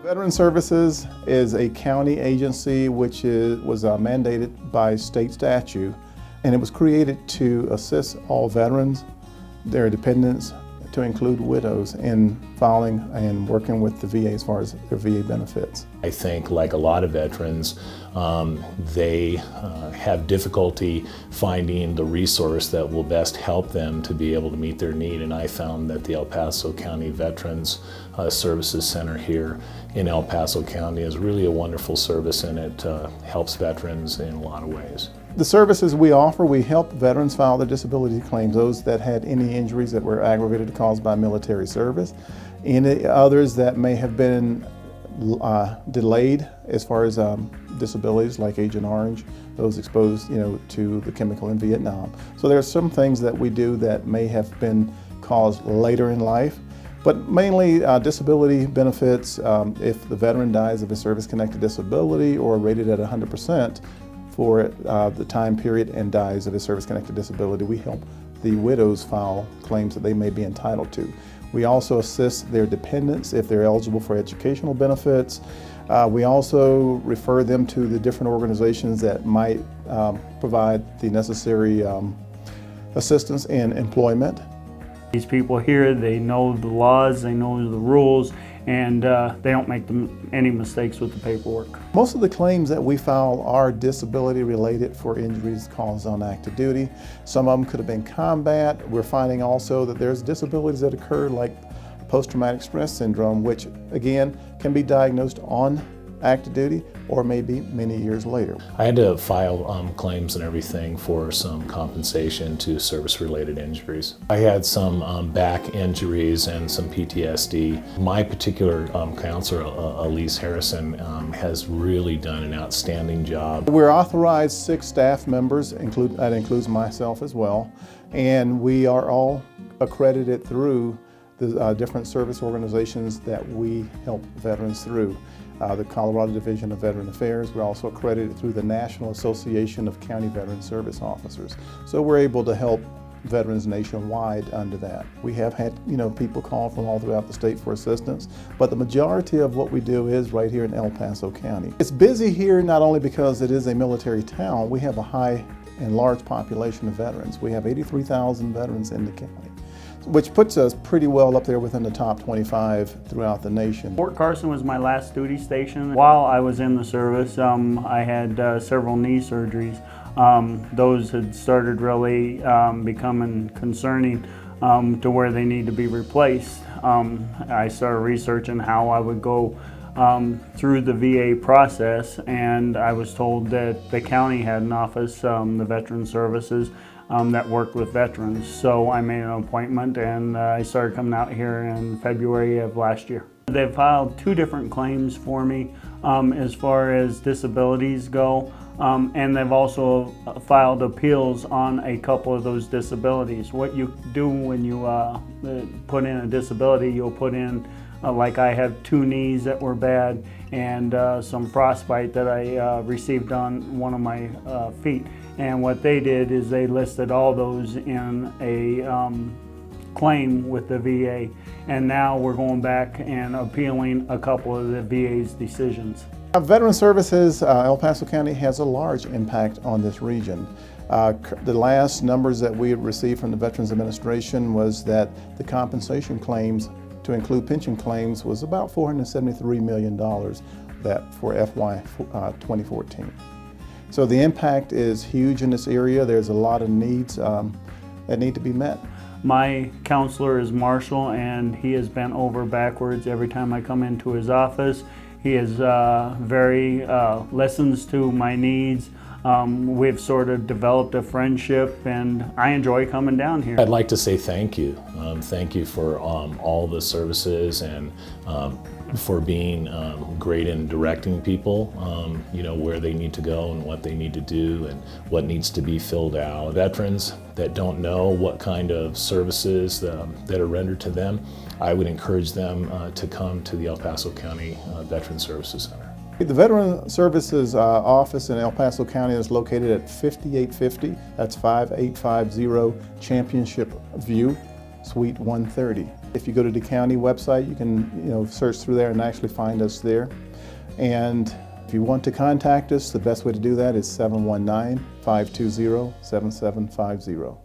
Veteran Services is a county agency which was mandated by state statute, and it was created to assist all veterans, their dependents, to include widows in filing and working with the VA as far as their VA benefits. I think, like a lot of veterans, they have difficulty finding the resource that will best help them to be able to meet their need, and I found that the El Paso County Veterans Services Center here in El Paso County is really a wonderful service, and it helps veterans in a lot of ways. The services we offer, we help veterans file their disability claims, those that had any injuries that were aggravated or caused by military service, any others that may have been delayed as far as disabilities like Agent Orange, those exposed to the chemical in Vietnam. So there are some things that we do that may have been caused later in life, but mainly disability benefits if the veteran dies of a service-connected disability or rated at 100%, for the time period and dies of a service-connected disability, we help the widows file claims that they may be entitled to. We also assist their dependents if they're eligible for educational benefits. We also refer them to the different organizations that might provide the necessary assistance in employment. These people here, they know the laws, they know the rules, and they don't make any mistakes with the paperwork. Most of the claims that we file are disability related for injuries caused on active duty. Some of them could have been combat. We're finding also that there's disabilities that occur like post-traumatic stress syndrome, which again can be diagnosed on active duty or maybe many years later. I had to file claims and everything for some compensation to service-related injuries. I had some back injuries and some PTSD. My particular counselor, Elise Harrison, has really done an outstanding job. We're authorized 6 staff members, that includes myself as well, and we are all accredited through the different service organizations that we help veterans through. The Colorado Division of Veteran Affairs. We're also accredited through the National Association of County Veteran Service Officers. So we're able to help veterans nationwide under that. We have had people call from all throughout the state for assistance, but the majority of what we do is right here in El Paso County. It's busy here not only because it is a military town, we have a high and large population of veterans. We have 83,000 veterans in the county, which puts us pretty well up there within the top 25 throughout the nation. Fort Carson was my last duty station. While I was in the service, I had several knee surgeries. Those had started really becoming concerning to where they need to be replaced. I started researching how I would go through the VA process, and I was told that the county had an office, the Veteran Services, that worked with veterans. So I made an appointment and I started coming out here in February of last year. They've filed 2 different claims for me as far as disabilities go, and they've also filed appeals on a couple of those disabilities. What you do when you put in a disability, you'll put in like I have 2 knees that were bad and some frostbite that I received on one of my feet. And what they did is they listed all those in a claim with the VA. And now we're going back and appealing a couple of the VA's decisions. Veteran Services, El Paso County has a large impact on this region. The last numbers that we had received from the Veterans Administration was that the compensation claims, to include pension claims, was about $473 million that for FY 2014. So the impact is huge in this area. There's a lot of needs that need to be met. My counselor is Marshall, and he has bent over backwards every time I come into his office. He is very listens to my needs. We've sort of developed a friendship, and I enjoy coming down here. I'd like to say thank you. Thank you for all the services and for being great in directing people, where they need to go and what they need to do and what needs to be filled out. Veterans that don't know what kind of services that are rendered to them, I would encourage them to come to the El Paso County Veteran Services Center. The Veteran Services office in El Paso County is located at 5850, that's 5850 Championship View, Suite 130. If you go to the county website, you can search through there and actually find us there. And if you want to contact us, the best way to do that is 719-520-7750.